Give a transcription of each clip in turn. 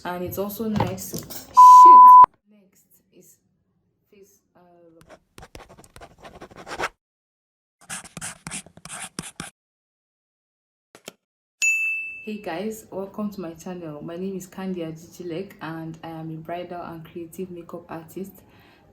and it's also nice. Shit. Next is face. Hey guys, welcome to my channel. My name is Candy Ajijilek and I am a bridal and creative makeup artist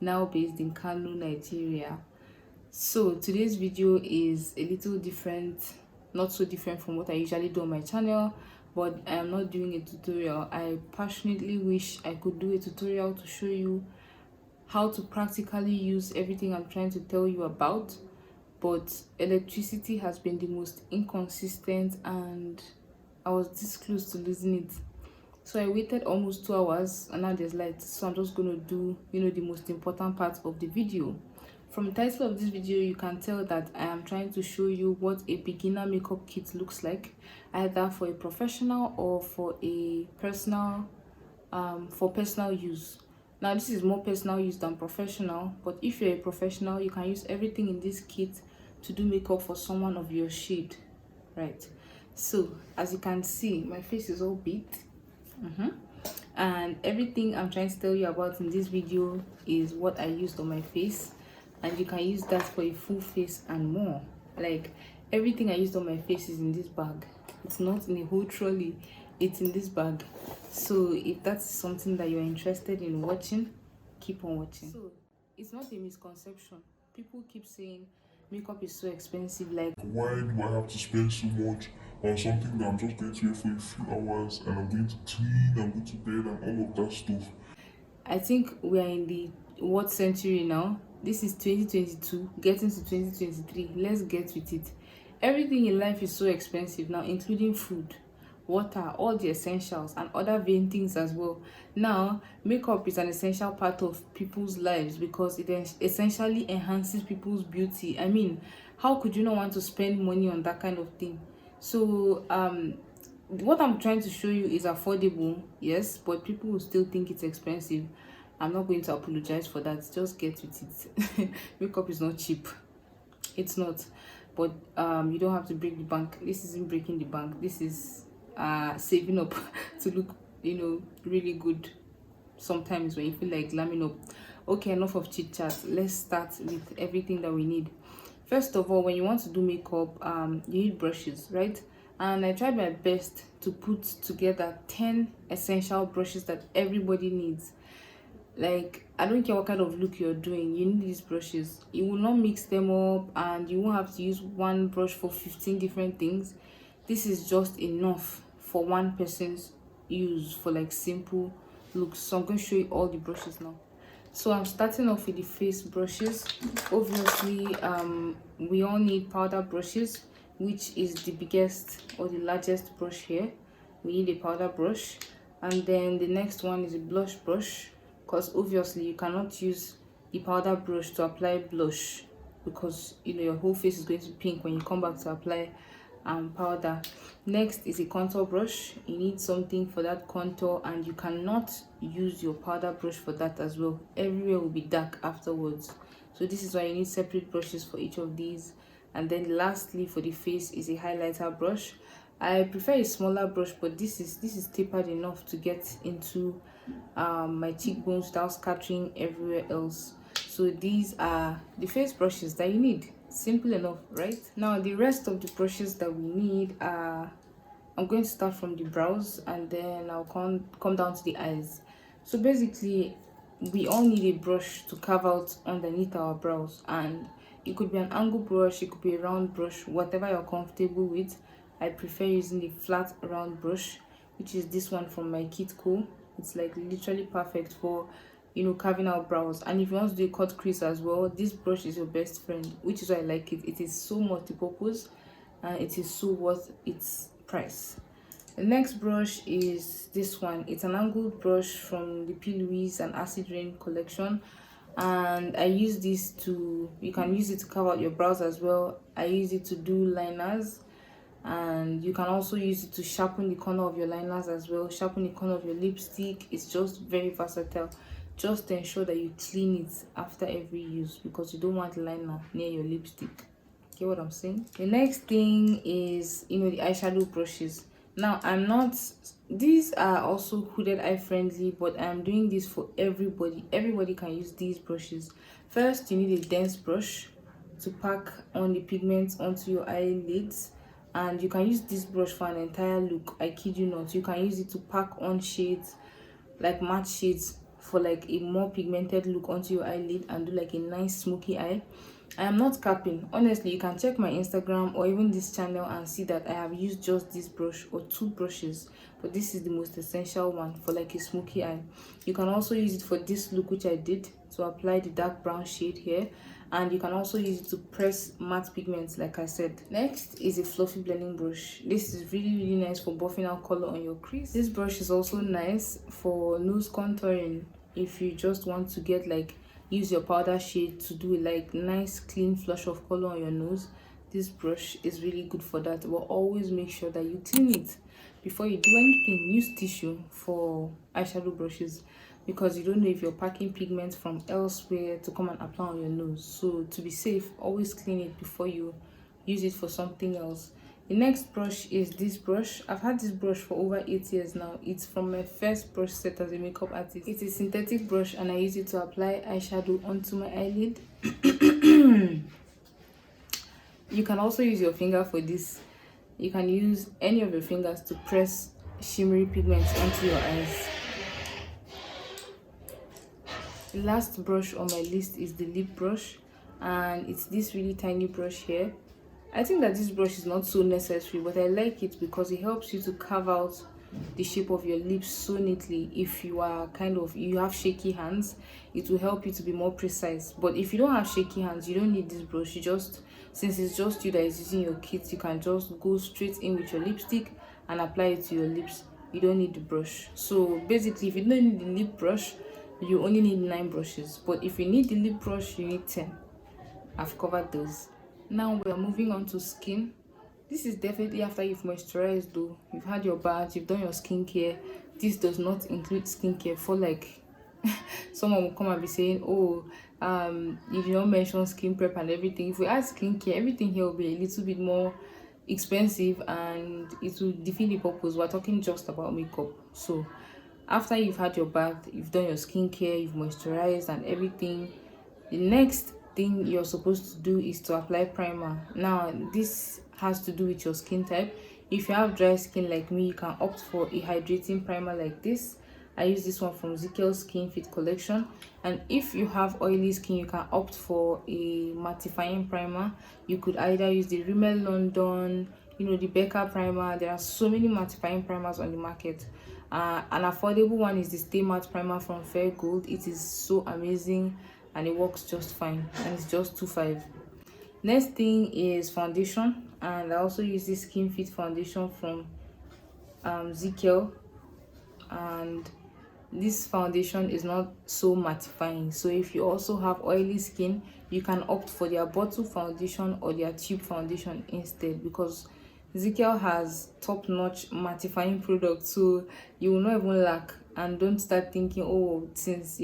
now based in Kano, Nigeria. So today's video is a little different, not so different from what I usually do on my channel, but I am not doing a tutorial. I passionately wish I could do a tutorial to show you how to practically use everything I'm trying to tell you about, but electricity has been the most inconsistent and I was this close to losing it. So I waited almost 2 hours and now there's light. So I'm just going to do, the most important part of the video. From the title of this video, you can tell that I am trying to show you what a beginner makeup kit looks like, either for a professional or for a personal, for personal use. Now this is more personal use than professional, but if you're a professional, you can use everything in this kit to do makeup for someone of your shade, right? So as you can see, my face is all beat. And everything I'm trying to tell you about in this video is what I used on my face, and you can use that for a full face and more. Like, everything I used on my face is in this bag. It's not in a whole trolley, it's in this bag. So if that's something that you're interested in watching, keep on watching. So it's not a misconception. People keep saying makeup is so expensive, like why do I have to spend so much on something that I'm just going to wear for a few hours and I'm going to clean and go to bed and all of that stuff. I think we are in the what century now? This is 2022, getting to 2023. Let's get with it. Everything in life is so expensive now, including food, water, all the essentials, and other vain things as well. Now, makeup is an essential part of people's lives because it essentially enhances people's beauty. I mean, how could you not want to spend money on that kind of thing? So, what I'm trying to show you is affordable, yes, but people will still think it's expensive. I'm not going to apologize for that. Just get with it. Makeup is not cheap. It's not. But you don't have to break the bank. This isn't breaking the bank. This is saving up to look, really good sometimes when you feel like glamming up. Okay, enough of chit chat. Let's start with everything that we need. First of all, when you want to do makeup, you need brushes, right? And I tried my best to put together 10 essential brushes that everybody needs. Like, I don't care what kind of look you're doing, you need these brushes. You will not mix them up and you won't have to use one brush for 15 different things. This is just enough for one person's use for like simple looks. So I'm going to show you all the brushes now. So I'm starting off with the face brushes. Obviously, we all need powder brushes, which is the biggest or the largest brush here. We need a powder brush, and then the next one is a blush brush, because obviously you cannot use the powder brush to apply blush because your whole face is going to be pink when you come back to apply powder. Next is a contour brush. You need something for that contour, and you cannot use your powder brush for that as well. Everywhere will be dark afterwards, so this is why you need separate brushes for each of these. And then lastly, for the face is a highlighter brush. I prefer a smaller brush, but this is tapered enough to get into my cheekbones without scattering everywhere else. So these are the face brushes that you need. Simple enough, right? Now the rest of the brushes that we need are, I'm going to start from the brows and then I'll come down to the eyes. So basically, we all need a brush to carve out underneath our brows, and it could be an angle brush, it could be a round brush, whatever you're comfortable with. I prefer using the flat round brush, which is this one from my kit co. It's like literally perfect for carving out brows. And if you want to do a cut crease as well, this brush is your best friend, which is why I like it. It is so multi-purpose and it is so worth its price. The next brush is this one. It's an angled brush from the LiQWYD and Acid Rain collection, and I use this to, you can use it to carve out your brows as well. I use it to do liners, and you can also use it to sharpen the corner of your liners as well, sharpen the corner of your lipstick. It's just very versatile. Just ensure that you clean it after every use because you don't want liner near your lipstick. Get what I'm saying? The next thing is the eyeshadow brushes. Now I'm not, these are also hooded eye friendly, but I'm doing this for everybody. Everybody can use these brushes. First, you need a dense brush to pack on the pigments onto your eyelids, and you can use this brush for an entire look. I kid you not, you can use it to pack on shades, like matte shades, for like a more pigmented look onto your eyelid and do like a nice smoky eye. I am not capping. Honestly, you can check my Instagram or even this channel and see that I have used just this brush or two brushes, but this is the most essential one for like a smoky eye. You can also use it for this look, which I did, to apply the dark brown shade here, and you can also use it to press matte pigments like I said. Next is a fluffy blending brush. This is really nice for buffing out color on your crease. This brush is also nice for nose contouring. If you just want to get like, use your powder shade to do like nice clean flush of color on your nose, this brush is really good for that. But always make sure that you clean it before you do anything. Use tissue for eyeshadow brushes, because you don't know if you're packing pigments from elsewhere to come and apply on your nose. So to be safe, always clean it before you use it for something else. The next brush is this brush. I've had this brush for over 8 years now. It's from my first brush set as a makeup artist. It's a synthetic brush and I use it to apply eyeshadow onto my eyelid. You can also use your finger for this. You can use any of your fingers to press shimmery pigments onto your eyes. The last brush on my list is the lip brush, and it's this really tiny brush here. I think that this brush is not so necessary, but I like it because it helps you to carve out the shape of your lips so neatly. If you are you have shaky hands, it will help you to be more precise. But if you don't have shaky hands, you don't need this brush. You just, since it's just you that is using your kit, you can just go straight in with your lipstick and apply it to your lips. You don't need the brush. So basically, if you don't need the lip brush, you only need 9 brushes. But if you need the lip brush, you need 10. I've covered those. Now we are moving on to skin. This is definitely after you've moisturized though. You've had your bath, you've done your skincare. This does not include skincare. For like someone will come and be saying, oh, you did not mention skin prep and everything. If we add skincare, everything here will be a little bit more expensive and it will defeat the purpose. We're talking just about makeup. So after you've had your bath, you've done your skincare, you've moisturized and everything, the next thing you're supposed to do is to apply primer. Now this has to do with your skin type. If you have dry skin like me, you can opt for a hydrating primer like this. I use this one from Zickel's Skin Fit collection. And if you have oily skin, you can opt for a mattifying primer. You could either use the Rimmel London, the Becca primer. There are so many mattifying primers on the market. An affordable one is the Stay Matte primer from Fair Gold. It is so amazing and it works just fine, and it's just $2.5. Next thing is foundation, and I also use this Skin Fit foundation from Zickel, and this foundation is not so mattifying. So if you also have oily skin, you can opt for their bottle foundation or their tube foundation instead, because Zickel has top-notch mattifying products, so you will not even lack. And don't start thinking, oh, since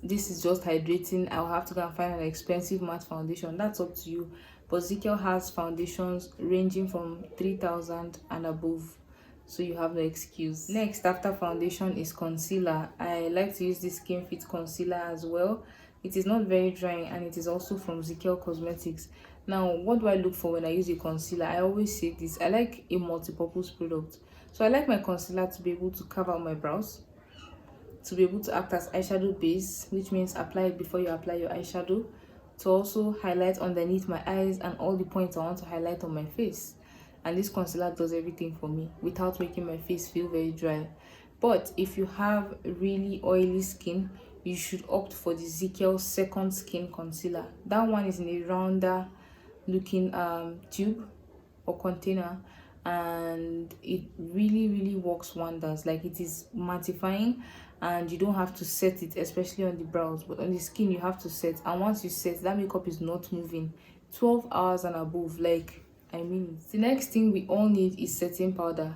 this is just hydrating, I'll have to go and find an expensive matte foundation. That's up to you. But Zickel has foundations ranging from 3,000 and above, so you have no excuse. Next after foundation is concealer. I like to use this Skin Fit concealer as well. It is not very drying and it is also from Zickel Cosmetics. Now what do I look for when I use a concealer? I always say this: I like a multi-purpose product. So I like my concealer to be able to cover my brows, to be able to act as eyeshadow base, which means apply it before you apply your eyeshadow, to also highlight underneath my eyes and all the points I want to highlight on my face. And this concealer does everything for me without making my face feel very dry. But if you have really oily skin, you should opt for the Zickel Second Skin Concealer. That one is in a rounder looking tube or container, and it really works wonders. Like, it is mattifying and you don't have to set it, especially on the brows, but on the skin you have to set. And once you set, that makeup is not moving 12 hours and above. Like, I mean it. The next thing we all need is setting powder.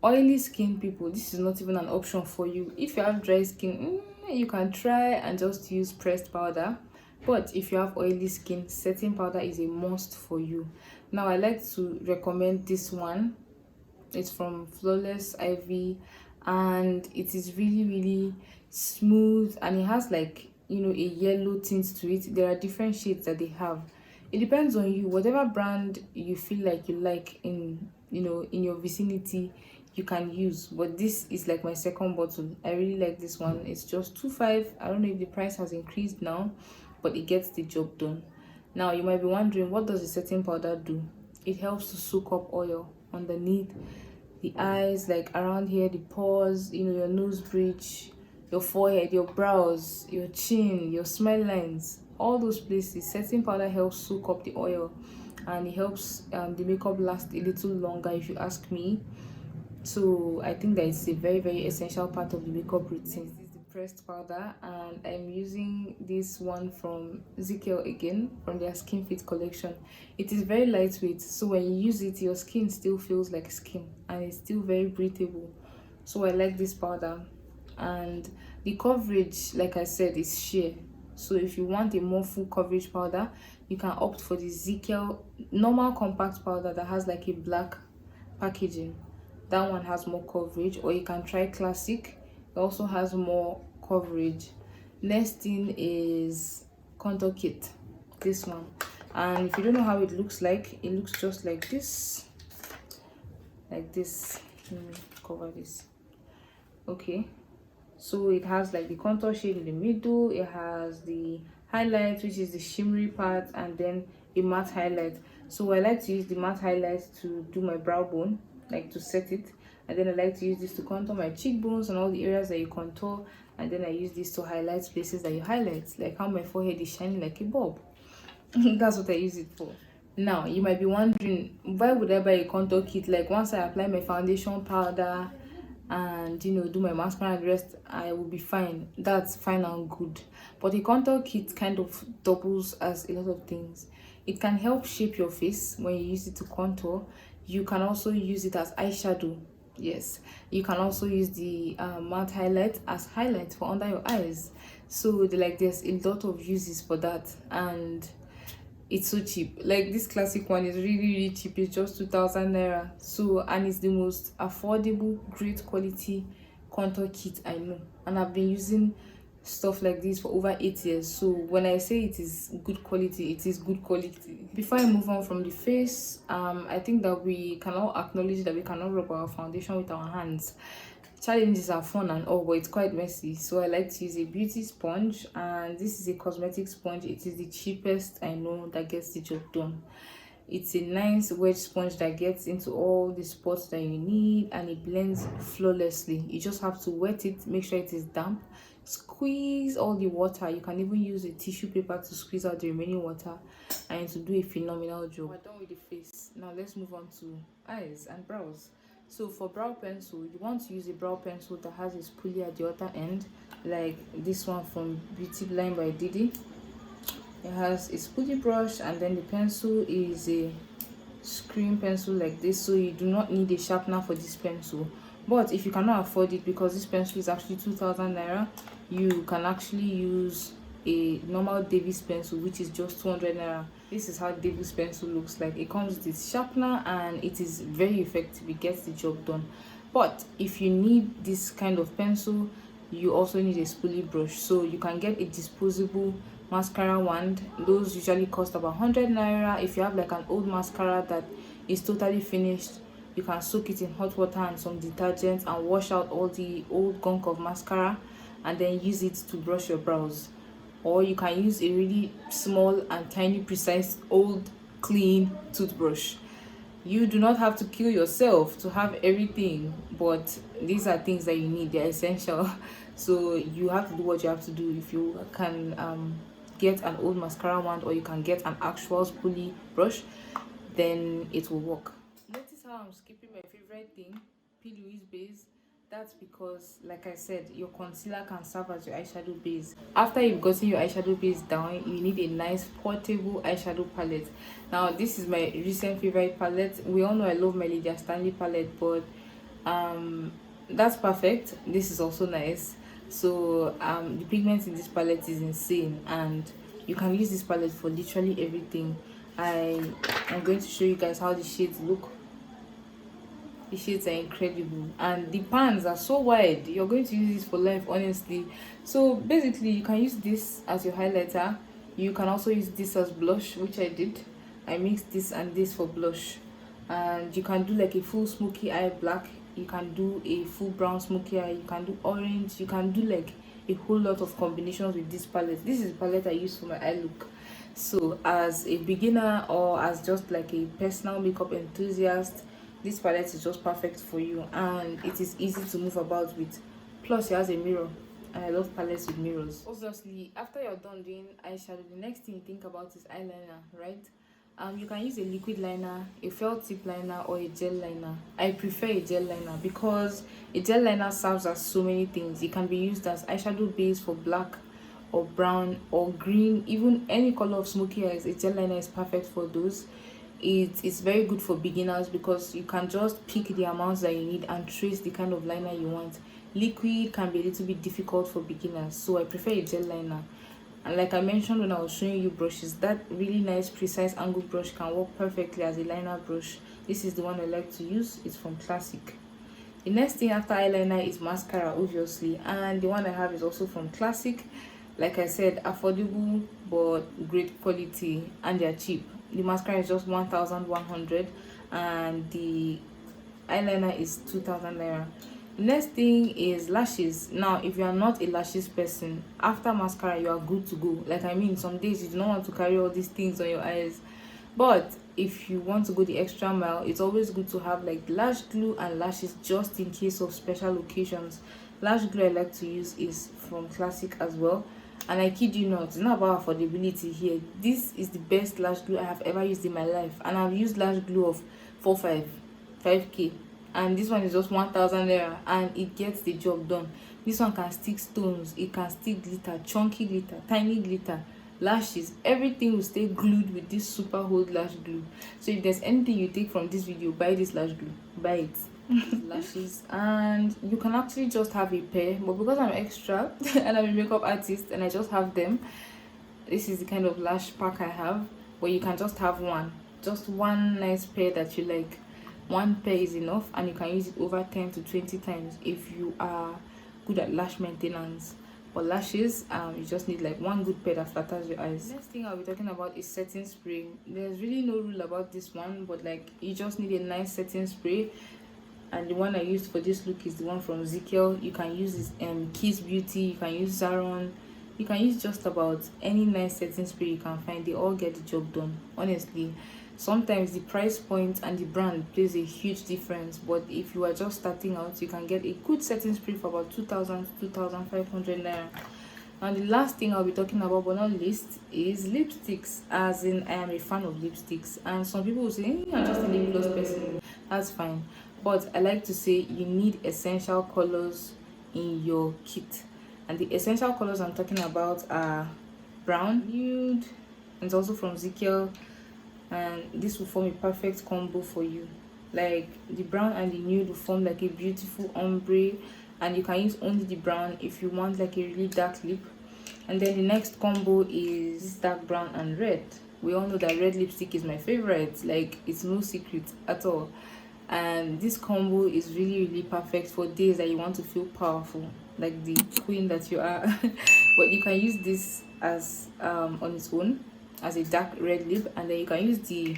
Oily skin people, this is not even an option for you. If you have dry skin, you can try and just use pressed powder. But if you have oily skin, setting powder is a must for you. Now I like to recommend this one. It's from Flawless Ivy, and it is really really smooth, and it has like, you know, a yellow tint to it. There are different shades that they have. It depends on you. Whatever brand you feel like you like in, you know, in your vicinity, you can use. But this is like my second bottle. I really like this one. It's just 2.5. I don't know if the price has increased now, but it gets the job done. Now you might be wondering, what does the setting powder do? It helps to soak up oil underneath the eyes, like around here, the pores, you know, your nose bridge, your forehead, your brows, your chin, your smile lines, all those places. Setting powder helps soak up the oil, and it helps the makeup last a little longer, if you ask me. So I think that it's a very very essential part of the makeup routine. This is the pressed powder, and I'm using this one from Ezekiel again, from their Skin Fit collection. It is very lightweight, so when you use it, your skin still feels like skin, and it's still very breathable. So I like this powder. And the coverage, like I said, is sheer. So if you want a more full coverage powder, you can opt for the Ezekiel normal compact powder that has like a black packaging. That one has more coverage. Or you can try classic, it also has more coverage. Next thing is contour kit, this one. And if you don't know how it looks like, it looks just like this. Like this. Let me cover this. Okay, so it has like the contour shade in the middle, it has the highlight, which is the shimmery part, and then a matte highlight. So I like to use the matte highlight to do my brow bone, like to set it, and then I like to use this to contour my cheekbones and all the areas that you contour, and then I use this to highlight places that you highlight, like how my forehead is shining like a bulb. That's what I use it for. Now you might be wondering, why would I buy a contour kit? Like once I apply my foundation powder and, you know, do my mascara and the rest, I will be fine. That's fine and good. But a contour kit kind of doubles as a lot of things. It can help shape your face when you use it to contour. You can also use it as eyeshadow. Yes, you can also use the matte highlight as highlight for under your eyes. So there's a lot of uses for that, and it's so cheap. Like this classic one is really really cheap. It's just 2,000 naira. So, and it's the most affordable, great quality contour kit I know, and I've been using stuff like this for over 8 years. So when I say it is good quality, it is good quality. Before I move on from the face, I think that we can all acknowledge that we cannot rub our foundation with our hands. Challenges are fun and all, but it's quite messy. So I like to use a beauty sponge, and this is a cosmetic sponge. It is the cheapest I know that gets the job done. It's a nice wedge sponge that gets into all the spots that you need, and it blends flawlessly. You just have to wet it, make sure it is damp, squeeze all the water. You can even use a tissue paper to squeeze out the remaining water, and to do a phenomenal job. We're done with the face. Now let's move on to eyes and brows. So for brow pencil, you want to use a brow pencil that has a spoolie at the other end, like this one from Beauty Line by Didi. It has a spoolie brush, and then the pencil is a screen pencil like this, so you do not need a sharpener for this pencil. But if you cannot afford it, because this pencil is actually 2,000 naira, you can actually use a normal Davis pencil, which is just 200 naira. This is how Davis pencil looks like. It comes with its sharpener, and it is very effective. It gets the job done. But if you need this kind of pencil, you also need a spoolie brush. So you can get a disposable mascara wand. Those usually cost about 100 naira. If you have like an old mascara that is totally finished, you can soak it in hot water and some detergent and wash out all the old gunk of mascara, and then use it to brush your brows. Or you can use a really small and tiny precise old clean toothbrush. You do not have to kill yourself to have everything, but these are things that you need. They're essential. So you have to do what you have to do. If you can get an old mascara wand, or you can get an actual spoolie brush, then it will work. Notice how I'm skipping my favorite thing, P. Louise base. That's because, like I said, your concealer can serve as your eyeshadow base. After you've gotten your eyeshadow base down, you need a nice portable eyeshadow palette. Now, this is my recent favorite palette. We all know I love my Lydia Stanley palette, but that's perfect. This is also nice. So the pigment in this palette is insane, and you can use this palette for literally everything. I am going to show you guys how the shades look. The shades are incredible, and the pans are so wide. You're going to use this for life, honestly. So basically, you can use this as your highlighter. You can also use this as blush, which I did. I mixed this and this for blush. And you can do like a full smoky eye black. You can do a full brown smoky eye. You can do orange. You can do like a whole lot of combinations with this palette. This is the palette I use for my eye look. So as a beginner or as just like a personal makeup enthusiast, this palette is just perfect for you, and it is easy to move about with. Plus it has a mirror, and I love palettes with mirrors. Obviously, after you're done doing eyeshadow, the next thing you think about is eyeliner, right? You can use a liquid liner, a felt tip liner, or a gel liner. I prefer a gel liner because a gel liner serves as so many things. It can be used as eyeshadow base for black or brown or green, even any color of smoky eyes. A gel liner is perfect for those. It's very good for beginners because you can just pick the amounts that you need and trace the kind of liner you want. Liquid can be a little bit difficult for beginners, so I prefer a gel liner. And like I mentioned when I was showing you brushes, that really nice precise angle brush can work perfectly as a liner brush. This is the one I like to use. It's from Classic. The next thing after eyeliner is mascara, obviously, and the one I have is also from Classic. Like I said, affordable but great quality, and they're cheap. The mascara is just 1,100 and the eyeliner is 2,000 naira. The next thing is lashes. Now if you are not a lashes person, after mascara you are good to go. Like I mean, some days you do not want to carry all these things on your eyes, but if you want to go the extra mile, it's always good to have like lash glue and lashes just in case of special occasions. Lash glue I like to use is from Classic as well, and I kid you not, it's not about affordability here. This is the best lash glue I have ever used in my life, and I've used lash glue of 5k, and this one is just 1,000 naira and it gets the job done. This one can stick stones, it can stick glitter, chunky glitter, tiny glitter, lashes, everything will stay glued with this super hold lash glue. So if there's anything you take from this video, buy this lash glue, buy it. Lashes, and you can actually just have a pair, but because I'm extra and I'm a makeup artist and I just have them, this is the kind of lash pack I have. But you can just have one, just one nice pair that you like. One pair is enough, and you can use it over 10 to 20 times if you are good at lash maintenance. For lashes, you just need like one good pair that flatters your eyes. Next thing I'll be talking about is setting spray. There's really no rule about this one, but like you just need a nice setting spray, and the one I used for this look is the one from Ezekiel. You can use this Kiss Beauty, you can use Zaron, you can use just about any nice setting spray you can find. They all get the job done, honestly. Sometimes the price point and the brand plays a huge difference, but if you are just starting out, you can get a good setting spray for about 2,000 to 2,500 naira. And the last thing I'll be talking about, but not least, is lipsticks. As in, I am a fan of lipsticks, and some people will say, I'm just a lip gloss person. That's fine, but I like to say you need essential colors in your kit, and the essential colors I'm talking about are brown, nude, and it's also from Ezekiel, and this will form a perfect combo for you. Like the brown and the nude will form like a beautiful ombre, and you can use only the brown if you want like a really dark lip. And then the next combo is dark brown and red. We all know that red lipstick is my favorite, like it's no secret at all. And this combo is really perfect for days that you want to feel powerful, like the queen that you are. But you can use this as on its own as a dark red lip, and then you can use the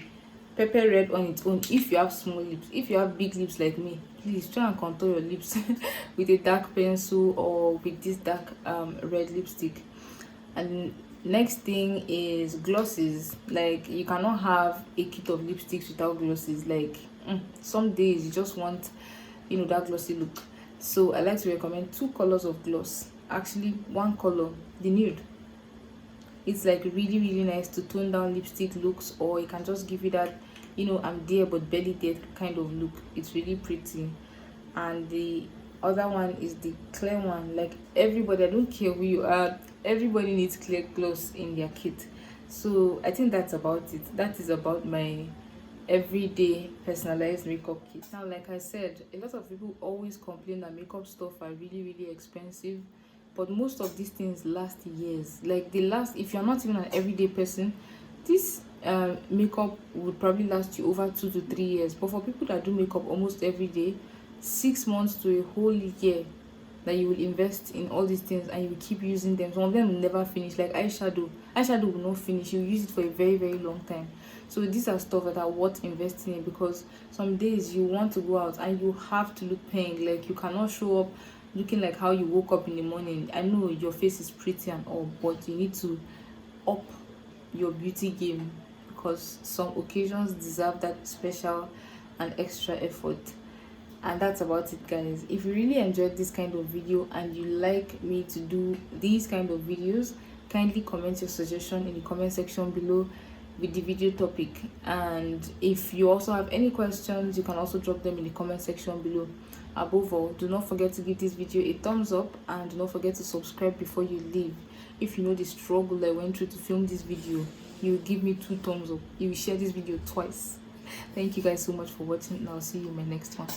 pepper red on its own if you have small lips. If you have big lips like me, please try and contour your lips with a dark pencil or with this dark red lipstick. And next thing is glosses. Like you cannot have a kit of lipsticks without glosses. Like some days you just want, that glossy look. So I like to recommend two colors of gloss. Actually, one color, the nude. It's like really nice to tone down lipstick looks, or it can just give you that, I'm there but barely there kind of look. It's really pretty. And the other one is the clear one. Like everybody, I don't care who you are, everybody needs clear gloss in their kit. So I think that's about it. That is about my everyday personalized makeup kit. Now, like I said, a lot of people always complain that makeup stuff are really expensive, but most of these things last years. Like they last, if you're not even an everyday person, this makeup would probably last you over 2 to 3 years, but for people that do makeup almost every day, 6 months to a whole year that you will invest in all these things and you will keep using them. Some of them will never finish, like eyeshadow will not finish. You use it for a very very long time. So these are stuff that are worth investing in, because some days you want to go out and you have to look pink. Like, you cannot show up looking like how you woke up in the morning. I know your face is pretty and all, but you need to up your beauty game, because some occasions deserve that special and extra effort. And that's about it, guys. If you really enjoyed this kind of video and you like me to do these kind of videos, kindly comment your suggestion in the comment section below with the video topic. And if you also have any questions, you can also drop them in the comment section below. Above all, do not forget to give this video a thumbs up, and do not forget to subscribe before you leave. If you know the struggle I went through to film this video, you will give me 2 thumbs up. You will share this video twice. Thank you guys so much for watching, and I'll see you in my next one.